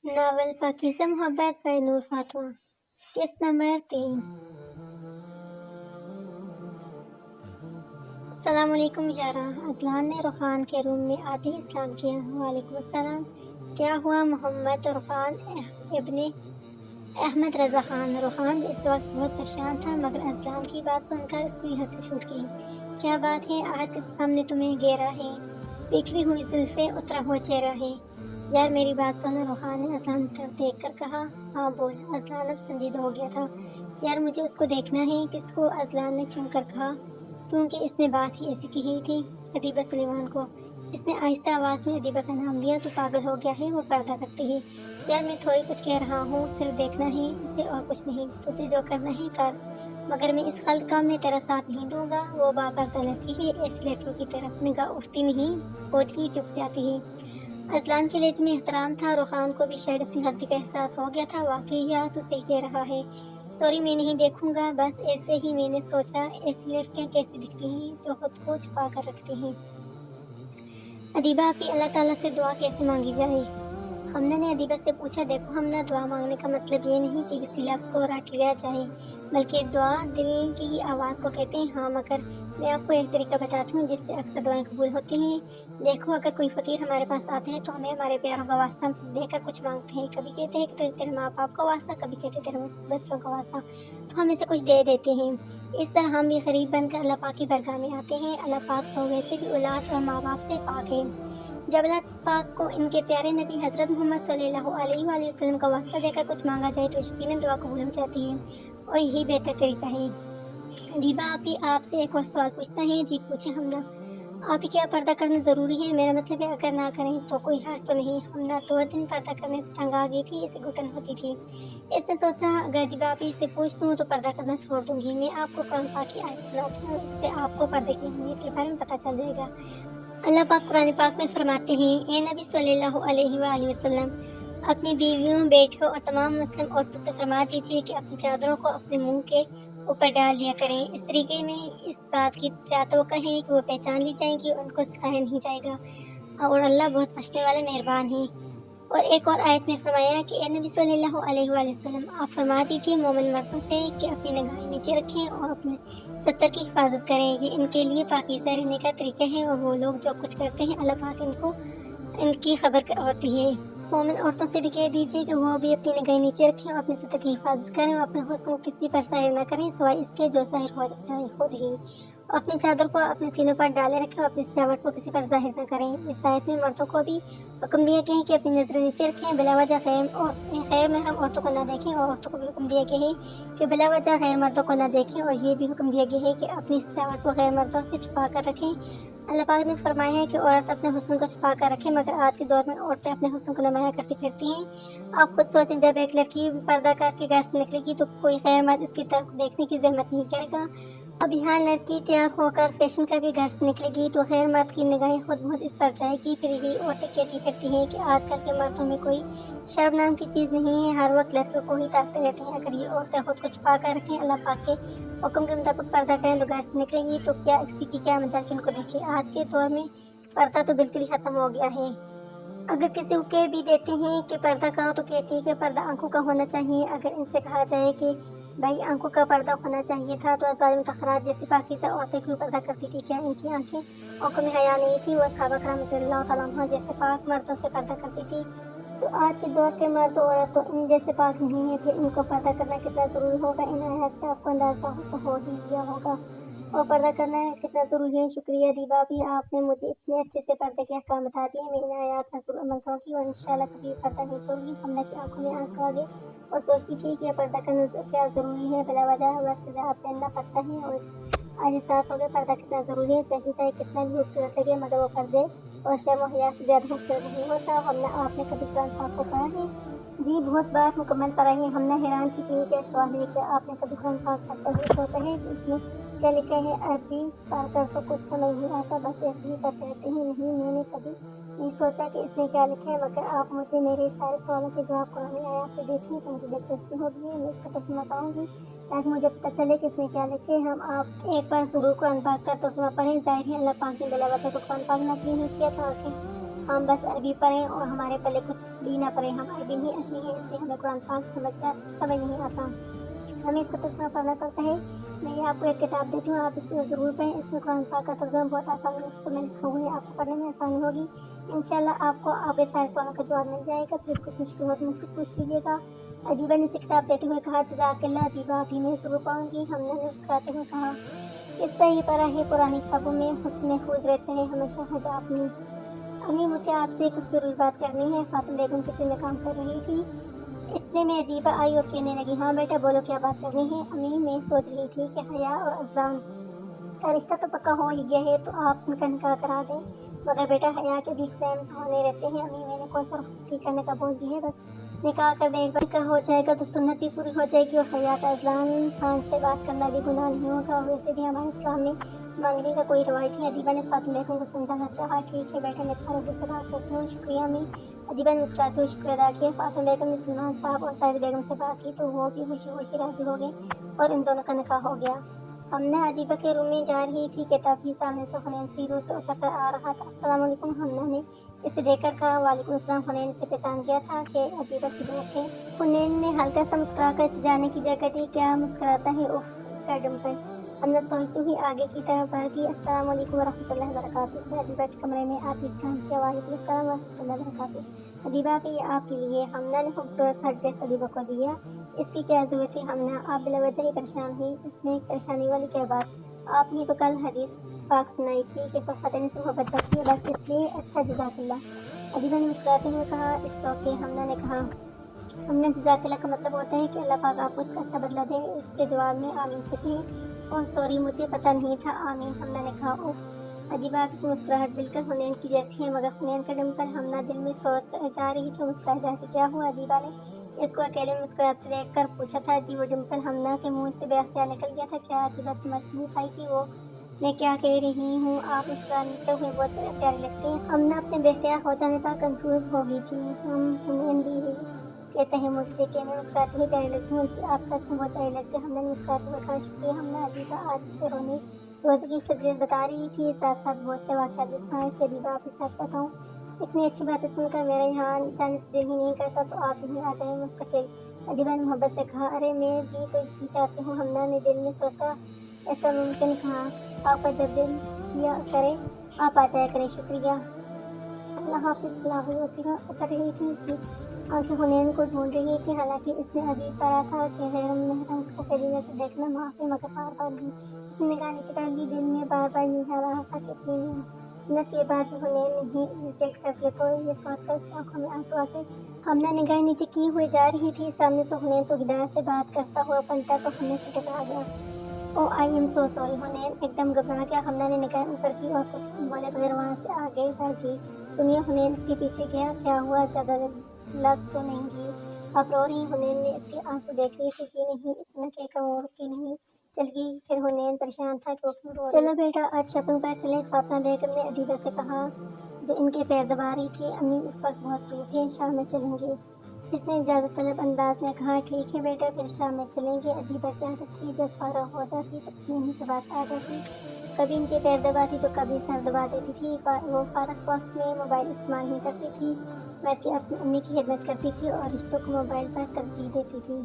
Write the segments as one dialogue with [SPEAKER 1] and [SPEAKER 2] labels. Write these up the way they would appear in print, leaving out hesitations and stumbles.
[SPEAKER 1] Novel پاکیزہ محبت by Noor Fatima, قسط نمبر 3۔ السلام علیکم یاراں۔ اذلان نے روخان کے روم میں آتے ہی سلام کیا۔ وعلیکم السلام۔ کیا ہوا محمد عرفان ابن احمد رضا خان؟ روخان اس وقت بہت پریشان تھا، مگر اذلان کی بات سن کر اس کی ہنسی چھوٹ گئی۔ کیا بات ہے؟ آج کس غم نے تمہیں گھیرا ہے؟ بکھری ہوئی زلفیں، اترا ہوا چہرہ ہے۔ یار میری بات سن، روخان نے اذلان کی طرف دیکھ کر کہا۔ ہاں بول۔ اذلان اب سنجیدہ ہو گیا تھا۔ یار مجھے اس کو دیکھنا ہے۔ کس کو؟ اذلان نے چون کر کہا۔ کیونکہ اس نے بات ہی ایسی کہی تھی، ادیبہ سلیمان کو۔ اس نے آہستہ آواز میں ادیبہ کا نام لیا۔ تو پاگل ہو گیا ہے؟ وہ پردہ کرتی ہے۔ یار میں تھوڑی کچھ کہہ رہا ہوں، صرف دیکھنا ہے اسے اور کچھ نہیں۔ تجھے جو کرنا ہے کر، مگر میں اس غلط کام میں تیرا ساتھ نہیں دوں گا۔ وہ باپردہ لڑکی ہے، ایسی لڑکیوں کی طرف نگاہ اٹھتی نہیں، ہوتی ہی چپ جاتی ہے۔ اذلان کے لہجے میں احترام تھا۔ روخان کو بھی شاید اپنی غلطی کا احساس ہو گیا تھا۔ واقعی یار تو صحیح کہہ رہا ہے، سوری میں نہیں دیکھوں گا۔ بس ایسے ہی میں نے سوچا، ایسی لڑکیاں کیسی دکھتی ہیں جو خود کو چھپا کر رکھتی ہیں۔ ادیبہ آپی، اللہ تعالیٰ سے دعا کیسے مانگی جائے؟ حمنہ نے ادیبہ سے پوچھا۔ دیکھو حمنہ، دعا مانگنے کا مطلب یہ نہیں کہ کسی لفظ کو رٹ لیا جائے، بلکہ دعا دل کی آواز کو کہتے ہیں۔ ہاں مگر میں آپ کو ایک طریقہ بتاتی ہوں جس سے اکثر دعائیں قبول ہوتی ہیں۔ دیکھو اگر کوئی فقیر ہمارے پاس آتے ہیں تو ہمیں ہمارے پیاروں کا واسطہ دے کر کچھ مانگتے ہیں۔ کبھی کہتے ہیں کہ تیرے ماں باپ کا واسطہ، کبھی کہتے ہیں تیرے بچوں کا واسطہ، تو ہم اسے کچھ دے دیتے ہیں۔ اس طرح ہم بھی غریب بن کر اللہ پاک کی بارگاہ میں آتے ہیں۔ اللہ پاک تو ویسے بھی اولاد اور ماں باپ سے پاک ہے۔ جب اللہ پاک کو ان کے پیارے نبی حضرت محمد صلی اللہ علیہ وآلہ وسلم کا واسطہ دے کر کچھ مانگا جائے تو یقیناً دعا قبول ہو جاتی ہے، اور یہی بہتر طریقہ ہے۔ ادیبہ آپی آپ سے ایک اور سوال پوچھنا ہے۔ جی پوچھیں حمنہ۔ آپی کیا پردہ کرنا ضروری ہے؟ میرا مطلب ہے اگر نہ کریں تو کوئی حرج تو نہیں؟ حمنہ 2 دن پردہ کرنے سے تنگ آ گئی تھی، اسے گھٹن ہوتی تھی۔ اس نے سوچا اگر ادیبہ آپی سے پوچھ دوں تو پردہ کرنا چھوڑ دوں گی۔ میں آپ کو قرآن پاک کی آیت سناتی ہوں، اس سے آپ کو پردے کی اہمیت کے بارے میں پتہ چل جائے گا۔ اللہ پاک قرآن پاک میں فرماتے ہیں، اے نبی صلی اللہ علیہ وآلہ وسلم، اپنی بیویوں، بیٹیوں اور تمام مسلم عورتوں سے فرما دیجیے کہ اپنی چادروں کو اپنے منہ کے اوپر ڈال لیا کریں۔ اس طریقے میں اس بات کی توقع ہے کہ وہ پہچان لی جائیں گی، ان کو سکھایا نہیں جائے گا، اور اللہ بہت بخشنے والا مہربان ہے۔ اور ایک اور آیت میں فرمایا کہ اے نبی صلی اللہ علیہ وآلہ وسلم، آپ فرما دیجیے مومن مردوں سے کہ اپنی نگاہیں نیچے رکھیں اور اپنے ستر کی حفاظت کریں، یہ ان کے لیے پاکیزہ رہنے کا طریقہ ہے، اور وہ لوگ جو کچھ کرتے ہیں اللہ پاک ان کی خبر ہوتی ہے۔ مومن عورتوں سے بھی کہہ دیجیے کہ وہ بھی اپنی نگاہیں نیچے رکھیں اور اپنے ستر کی حفاظت کریں، اور اپنے حسن کو کسی پر ظاہر نہ کریں سوائے اس کے جو ظاہر ہو جائے خود ہی، اور اپنی چادر کو اپنے سینوں پر ڈالے رکھیں اور اپنی سجاوٹ کو کسی پر ظاہر نہ کریں۔ اس آیت میں مردوں کو بھی حکم دیا گیا ہے کہ اپنی نظریں نیچے رکھیں، بلا وجہ غیر محرم عورتوں کو نہ دیکھیں، اور عورتوں کو بھی حکم دیا گیا ہے کہ بلا وجہ غیر مردوں کو نہ دیکھیں، اور یہ بھی حکم دیا گیا ہے کہ اپنی سجاوٹ کو غیر مردوں سے چھپا کر رکھیں۔ اللہ پاک نے فرمایا ہے کہ عورت اپنے حسن کو چھپا کر رکھے، مگر آج کے دور میں عورتیں اپنے حسن کو نمایاں کرتی پھرتی ہیں۔ آپ خود سوچیں، جب ایک لڑکی پردہ کر کے گھر سے نکلے گی تو کوئی غیر مرد اس کی طرف دیکھنے کی زحمت نہیں کرے گا۔ اب یہاں لڑکی تیار ہو کر فیشن کر کے گھر سے نکلے گی تو غیر مرد کی نگاہیں خود بہت اس پر جائے گی۔ پھر یہی عورتیں کہتی پھرتی ہیں کہ آج کل کے مردوں میں کوئی شرم نام کی چیز نہیں ہے، ہر وقت لڑکیوں کو ہی تاکتے رہتے ہیں۔ اگر یہ عورتیں خود کو چھپا کر رکھیں، اللہ پاک کے حکم کے مطابق پردہ کریں تو گھر سے نکلیں گی تو کیا کسی کی کیا مجال کہ ان کو دیکھے۔ آج کے دور میں پردہ تو بالکل ہی ختم ہو گیا ہے۔ اگر کسی کو کہہ بھی دیتے ہیں کہ پردہ کرو تو کہتی ہے کہ پردہ آنکھوں کا ہونا چاہیے۔ اگر ان سے کہا جائے کہ بھائی آنکھوں کا پردہ ہونا چاہیے تھا تو ازواج مطہرات جیسی پاکیزہ عورتیں کیوں پردہ کرتی تھی؟ کیا ان کی آنکھوں میں حیا نہیں تھی؟ وہ صحابہ کرام رضی اللہ تعالیٰ عنہ جیسے پاک مردوں سے پردہ کرتی تھی، تو آج کے دور کے مرد و عورت تو ان جیسے پاک نہیں ہیں، پھر ان کو پردہ کرنا کتنا ضروری ہوگا، ان آیات سے آپ کو اندازہ ہو ہی گیا ہوگا۔ اور پردہ کرنا کتنا ضروری ہے۔ شکریہ ادیبہ بھی، آپ نے مجھے اتنے اچھے سے پردے کے احکام بتا دیے، میں ان آیات پر ضرور عمل کروں گی اور انشاءاللہ کبھی بھی پردہ نہیں چھوڑوں گی۔ حمنہ کی آنکھوں میں آنسو آ گئے، اور سوچتی تھی کہ پردہ کرنا کیا ضروری ہے، بلا وجہ بس حجاب پہننا پڑتا ہے، اور آج احساس ہو گیا پردہ کتنا ضروری ہے۔ فیشن چاہے کتنا بھی خوبصورت لگے، مگر وہ پردے اور شرم و حیا سے زیادہ خوبصورت نہیں ہوتا۔ حمنہ آپ نے کبھی قرآن پاک کو پڑھا ہے؟ جی بہت بار مکمل پڑھا ہے۔ حمنہ حیران تھی کہ یہ کیا سوال ہے، کیا آپ نے کبھی قرآن پاک پڑھتے ہوئے سوچا ہے کہ اس میں کیا لکھا ہے؟ عربی پڑھ کر تو کچھ سمجھ نہیں آتا، بس ایسے ہی پڑھتے رہتے ہیں۔ نہیں، میں نے کبھی نہیں سوچا کہ اس میں کیا لکھا ہے، مگر آپ مجھے میرے سارے سوالوں کے جواب قرآنی آیات سے دیکھیں تو مجھے دلچسپی ہوگی، میں اس کا ترجمہ پڑھوں گی تاکہ مجھے پتہ چلے کہ اس میں کیا لکھے۔ ہم آپ ایک بار ضرور قرآن پاک کا ترجمہ پڑھیں۔ ظاہر ہے اللہ پاک نے بلا وجہ تو قرآن پاک نازل نہیں کیا تاکہ ہم بس عربی پڑھیں اور ہمارے پلے کچھ بھی نہ پڑھیں. ہم عربی نہیں آتی ہے، اس لیے ہمیں قرآن پاک سمجھ نہیں آتا. ہمیں اس کا ترجمہ پڑھنا پڑتا ہے. میں یہ آپ کو ایک کتاب دیتی ہوں، آپ اس میں ضرور پڑھیں. اس میں قرآن پاک کا ترجمہ بہت آسان روپ سے میں لکھا ہوا ہے، آپ کو پڑھنے میں آسانی ہوگی. انشاءاللہ آپ کو آگے سارے سوالوں کا جواب مل جائے گا. پھر کچھ مشکل ہو تو مجھ سے پوچھ لیجیے گا. ادیبہ نے اسے کتاب دیتے ہوئے کہا جزاک اللہ ادیبہ، ابھی میں ضرور پڑھوں گی. حمنہ نے مسکراتے ہوئے کہا اس سے ہی پڑھا ہے، پرانی کتابوں میں حسن محفوظ رہتے ہیں ہمیشہ. حجاب میں امی مجھے آپ سے کچھ ضرور بات کرنی ہے. فاطمہ بیگم کچن میں کام کر رہی تھی. اتنے میں ادیبہ آئی اور کہنے لگی ہاں بیٹا بولو کیا بات کرنی ہے. امی میں سوچ رہی تھی کہ حیا اور اذلان کا رشتہ تو پکا ہو ہی گیا ہے تو آپ ان کا نکاح کرا دیں، مگر بیٹا حیا کے بھی ایگزامس ہونے رہتے ہیں. امی میں نے کون سا رخصتی کرنے کا بول دی ہے، بس نکاح کر دیں. ایک بار نکاح ہو جائے گا تو سنت بھی پوری ہو جائے گی اور حیا کا اذلان خان سے بات کرنا بھی گناہ نہیں ہوگا. اور ویسے بھی ہمارے اسلام میں منگنی کا کوئی روایت ہے. ادیبہ نے فاطمہ بیگم کو سمجھانا چاہا ٹھیک ہے بیٹا میں تمہارے ابو سے بات کرتی ہوں. شکریہ امی. ادیبہ نے مسکراتے ہوئے شکریہ ادا کیا. فاطمہ بیگم نے سلمان صاحب اور سعید بیگم سے بات کی تو وہ بھی خوشی خوشی راضی ہو گئے اور ان دونوں کا نکاح ہو گیا. حمنہ ادیبہ کے روم میں جا رہی تھی کہ تبھی سامنے سے حنین سیڑھیوں سے اتر کر آ رہا تھا. السلام علیکم. حمنہ نے اسے دیکھ کر کہا وعلیکم السلام. حنین اسے پہچان گیا تھا کہ ادیبہ کی دوست ہے. حنین نے ہلکا سا مسکرا کر اسے جانے کی جگہ دی. کیا مسکراتا ہے، اف اس کا ڈمپل. حمنہ سوچتی ہوئی آگے کی طرف بڑھ گئی. السلام علیکم ورحمۃ اللہ وبرکاتہ. اس نے ادیبہ کے کمرے میں آتے اسلام کیا. وعلیکم السلام ورحمۃ اللہ وبرکاتہ. ادیبہ بھی یہ آپ کے لیے. حمنہ نے خوبصورت سا ڈریس ادیبہ کو دیا. اس کی کیا ضرورت تھی حمنہ، آپ بلا وجہ ہی پریشان ہوئی. اس میں پریشانی والی کیا بات، آپ نے تو کل حدیث پاک سنائی تھی کہ تحفہ دینے سے محبت بڑھتی ہے، بس اس لیے. اچھا جزاک اللہ. ادیبہ نے مسکراتے ہوئے کہا اٹس اوکے. حمنہ نے کہا حمنہ جزاک اللہ کا مطلب ہوتا ہے کہ اللہ پاک آپ کو اس کا اچھا بدلہ دے. اس کے جواب میں آمین کہتی ہیں. اوہ سوری مجھے پتہ نہیں تھا. آمین. حمنہ نے کہا اوہ. ادیبہ کی مسکراہٹ بالکل حنین کی جیسی ہے، مگر حنین کا ڈمپل. حمنہ دل میں سوچ جا رہی تھی مسکرائے جاتی. کیا ہوا. ادیبہ نے اس کو اکیلے میں مسکراتے دیکھ کر پوچھا تھا. جی وہ ڈمپل حمنہ کے منہ سے بے اختیار نکل گیا تھا. کیا ادیبہ سمجھ نہیں پائی کہ وہ میں کیا کہہ رہی ہوں. آپ مسکراتے ہوئے بہت پیارے لگتے ہیں. حمنہ اپنے بے اختیار ہو جانے پر کنفیوز ہو گئی تھی. حنین بھی کہتے ہیں مجھ سے کہ میں مسکراتے ہوئے پیاری لگتی ہوں. جی آپ سچ میں بہت پیاری لگتے ہیں. حمنہ نے مسکراتے ہوئے کہا شکریہ. حمنہ ادیبہ آج سے روزے کی فضیلت بتا رہی تھی، ساتھ ساتھ بہت سے واقعات بھی سنا رہی تھی. ادیبہ آپ ہی سچ بتاؤں اتنی اچھی باتیں سن کر میرا یہاں جانے سے دل ہی نہیں کرتا، تو آپ یہیں آ جائیں مستقل. ادیبہ نے محبت سے کہا ارے میں بھی تو یہی چاہتی ہوں. حمنہ نے دل میں سوچا ایسا ممکن کہاں، آپ کا جب دل کیا کرے آپ آ جایا کریں. شکریہ. اللہ حافظ. اللہ وسیلہ اتر رہی تھی. اس کی آنکھیں حنین کو ڈھونڈ رہی تھی، حالانکہ اس نے ابھی پڑھا تھا کہ غیر محرم کو پہلی نظر دیکھنا معاف ہے، مگر بار بار نہیں. اس نے نگاہ نیچے کر لی. دل میں بار بار یہ آ رہا تھا کہ اپنی محنت کے بعد بھی حنین نہیں ریجیکٹ کر دیا تو یہ سوچ کر کہ آنکھوں میں آنسو آ گئے. حمنہ نگاہ نیچے کی ہوئے جا رہی تھی. سامنے سے حنین چوکیدار سے بات کرتا ہوا پلٹا تو حمنہ سے ٹکرا گیا. اوہ آئی ایم سو سوری. حنین ایک دم گھبرا گیا. حمنہ نے نگاہ اوپر کی اور کچھ بولے بغیر وہاں سے آگے بڑھ گئی. سنیے. حنین اس کے پیچھے گیا. کیا ہوا، زیادہ لگ تو نہیں گئی، آپ رو رہی. حنین نے اس کے آنسو دیکھ لیے تھے. جی نہیں. اتنا کہہ کر وہ رکی نہیں، چل گئی. پھر حنین پریشان تھا کہ وہ کیوں رو رہی. چلو بیٹا آج شاپنگ پر چلیں. فاطمہ بیگم نے ادیبہ سے کہا جو ان کے پیر دبا رہی تھی. امی اس وقت بہت دھوپ ہے، شام میں چلیں گے. اس نے اجازت طلب انداز میں کہا ٹھیک ہے بیٹا پھر شام میں چلیں گے. ادیبہ کی عادت تھی جب فارغ ہو جاتی تو اپنی امی کے پاس آ جاتی. کبھی ان کے پیر دباتی تو کبھی سر دبا دیتی تھی. وہ فارغ وقت میں موبائل استعمال نہیں کرتی تھی، بلکہ اپنی امی کی خدمت کرتی تھی اور رشتوں کو موبائل پر ترجیح دیتی تھی.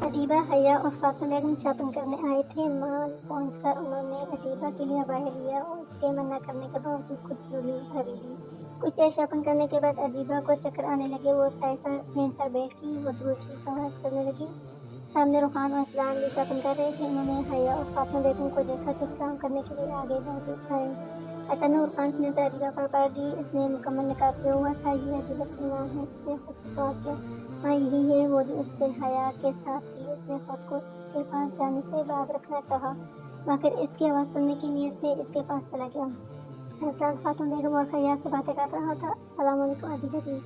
[SPEAKER 1] ادیبہ، حیا اور فاطمہ بیگم شاپنگ کرنے آئے تھے. مال پہنچ کر انہوں نے ادیبہ کے لیے عبایا لیا اور اس کے منع کرنے کے باوجود خود جویلری خریدی. کچھ دیر شاپنگ کرنے کے بعد ادیبہ کو چکر آنے لگے. وہ سائیکل پر بیٹھ گئی. وہ دوسری بات کرنے لگی. سامنے روحان اور اذلان بھی شاپنگ کر رہے تھے. انہوں نے حیا اور فاطمہ بیگم کو دیکھا کہ سلام کرنے کے لیے آگے بڑھ گئے. اچانک روحان کی نظر ادیبہ پر پڑ گئی. اس نے مکمل نقاب کیا ہوا تھا. یہ ادیبہ سلمان ہے. اس نے خود سے سوال کیا. ہاں یہی ہے وہ جو اس دن حیا کے ساتھ تھی. اس نے خود کو اس کے پاس جانے سے باز رکھنا چاہا، مگر اس کی آواز سننے کی نیت سے اس کے پاس چلا گیا. اذلان فاطمہ بیگم اور حیا سے باتیں کر رہا تھا. السلام علیکم ادیبہ جی.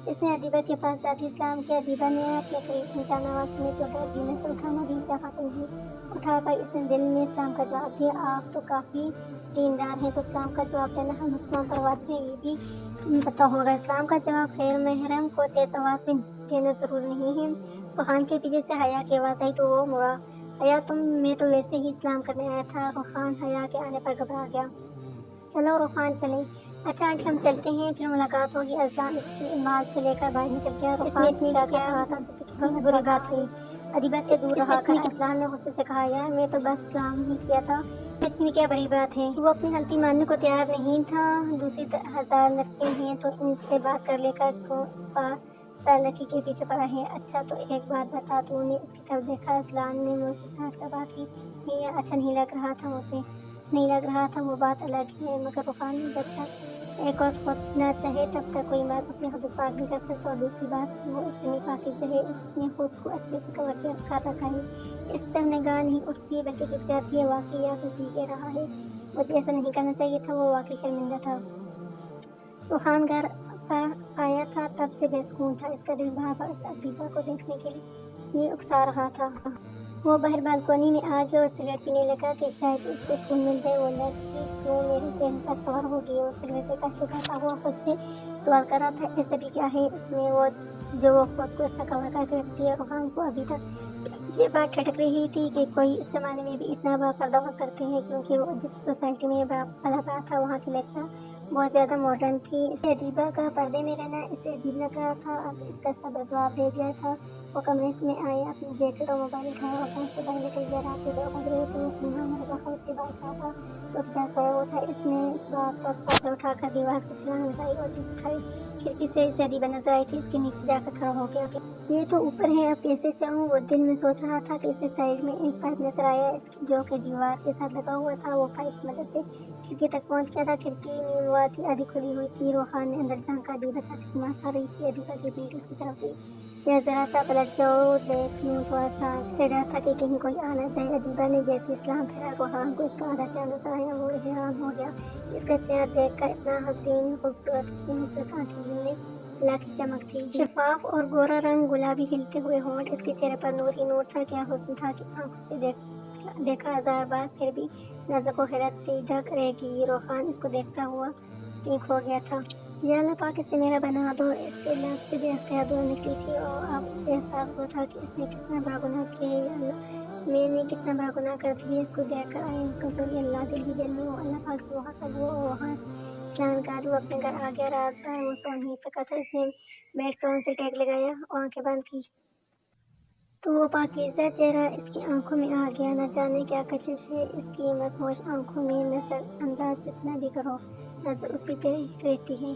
[SPEAKER 1] اس نے ادیبہ کے پاس جاتی اسلام کیا. ادیبہ نے اپنے قریب جانا آواز سنی تو ڈر گئی. نظر اٹھانا بھی چاہا تو نہیں اٹھا پائی. اس نے دل میں اسلام کا جواب دیا. آپ تو کافی دیندار ہیں تو اسلام کا جواب دینا ہم مسلمان پر واجب ہے، یہ بھی پتہ ہوگا. اسلام کا جواب غیر محرم کو تیز آواز میں دینا ضروری نہیں ہے. روحان کے پیچھے سے حیا کی آواز آئی تو وہ مڑا. حیا تم، میں تو ویسے ہی اسلام کرنے آیا تھا. روحان حیا کے آنے پر گھبرا گیا. چلو روحان چلیں۔ اچھا آنٹی ہم چلتے ہیں، پھر ملاقات ہوگی۔ اذلان استعمال سے لے کر باہر نکل گیا۔ اس میں اتنی کیا رہا تھا تو بری بات ہے، ادیبہ سے دور رہا کر اذلان نے غصے سے کہا یار میں تو بس سلام ہی کیا تھا، اتنی کیا بڑی بات ہے۔ وہ اپنی غلطی ماننے کو تیار نہیں تھا۔ دوسری 1000 لڑکے ہیں تو ان سے بات کر لے کر کیوں اس سال لڑکی کے پیچھے پڑا ہے۔ اچھا تو ایک بات بتا، تو نے اس کی طرف دیکھا؟ اذلان نے منہ سے ہٹ کر بات کی، نہیں اچھا نہیں لگ رہا تھا مجھے۔ نہیں لگ رہا تھا وہ بات الگ ہے، مگر روحان جب تک ایک اور خود نہ چاہے تب تک کوئی مرد اپنے حدود پار نہیں کر سکتا۔ اور دوسری بات وہ اتنی پاکیزہ ہے، اس نے خود کو اچھے سے کور کر رکھا ہے، اس پر نگاہ نہیں اٹھتی بلکہ جھک جاتی ہے۔ واقعی یا تو صحیح کہہ رہا ہے، مجھے ایسا نہیں کرنا چاہیے تھا۔ وہ واقعی شرمندہ تھا۔ روحان گھر پر آیا تھا تب سے بے سکون تھا، اس کا دل بار بار اس ادیبہ کو دیکھنے کے لیے اکسا رہا تھا۔ وہ باہر بالکونی میں آ گیا اور سگریٹ پینے لگا کہ شاید اس کو سکون مل جائے۔ وہ لڑکی کیوں میرے ذہن پر سوار ہو گئی؟ وہ سگریٹ پہ کش لگاتا ہوا خود سے سوال کر رہا تھا، ایسا بھی کیا ہے اس میں جو وہ خود کو اتنا کور کر کے رکھتی ہے؟ روحان کو ابھی تک یہ بات کھٹک رہی تھی کہ کوئی اس زمانے میں بھی اتنا باپردہ ہو سکتے ہیں، کیونکہ وہ جس سوسائٹی میں پلا بڑا تھا وہاں کی لڑکیاں بہت زیادہ ماڈرن تھی۔ اسے ادیبہ کا پردے میں رہنا اسے عجیب لگ رہا تھا۔ اب اس کا صبر جواب دے گیا تھا۔ وہ کمرے میں آیا، اپنی جیکٹ اور موبائل اٹھایا اور گھر سے باہر نکل گیا۔ رات کے 2 بج رہے تھے۔ سنہا مرغہ اس کے بالکن تھا، چپ چاپ سویا ہوا تھا۔ اس نے اس بات پر پردہ اٹھا کر دیوار سے چھلانگ لگائی اور جس کھڑکی سے اسے ادیبہ نظر آئی تھی اس کے نیچے جا کر کھڑا ہو گیا۔ یہ تو اوپر ہے، اب کیسے چڑھوں؟ وہ دل میں سوچ رہا تھا کہ اسے سائیڈ میں ایک پائپ نظر آیا جو کہ دیوار کے ساتھ لگا ہوا تھا۔ وہ پائپ کی مدد سے کھڑکی تک پہنچ گیا تھا۔ کھڑکی نیم وا تھی، آدھی کھلی ہوئی تھی۔ روحان نے اندر جھانکا، ادیبہ چاچی نماز پڑھ رہی تھی۔ ادیبہ کی پیٹھ اس کی طرف تھی۔ یا ذرا سا پلٹ جاؤ دیکھ لوں تھوڑا سا، اسے ڈر تھا کہ کہیں کوئی آ نہ جائے۔ ادیبہ نے جیسے اسلام پھیرا، روحان کو اس کا آدھا چہرہ نظر آیا۔ وہ حیران ہو گیا، اس کا چہرہ دیکھ کر اتنا حسین خوبصورت، اتنی خوبصورت آنکھیں جن میں اللہ کی چمک تھی، شفاف اور گورا رنگ، گلابی کھلتے ہوئے ہونٹ، اس کے چہرے پر نور ہی نور تھا۔ کیا حسن تھا کہ آنکھوں سے دیکھا 1000 بار پھر بھی نظر کو حیرت ڈھک رہ گئی۔ روحان اس کو دیکھتا ہوا کہیں کھو گیا تھا۔ یا اللہ پاک اسے میرا بنا دو، اس کے لب سے بے اختیار دعا نکلی تھی اور اب اسے احساس ہوا تھا کہ اس نے کتنا بڑا گناہ کیا ہے۔ یا اللہ میں نے کتنا بڑا گناہ کر دیا۔ اس کو دیکھ کر آئے مسلسل اللہ دل ہی دل میں وہ اللہ پاک سے محاسب ہوا اور وہاں اسلام کا وہ اپنے گھر آ گیا۔ رات بھر وہ سو نہیں سکا تھا۔ اس نے بیڈ پر سے ٹیک لگایا اور آنکھیں بند کی تو وہ پاکیزہ چہرہ اس کی آنکھوں میں آ گیا۔ نہ جانے کیا کشش ہے اس کی مدہوش آنکھوں میں، نظر انداز جتنا بھی کرو نظر اسی پہ رہتی ہے۔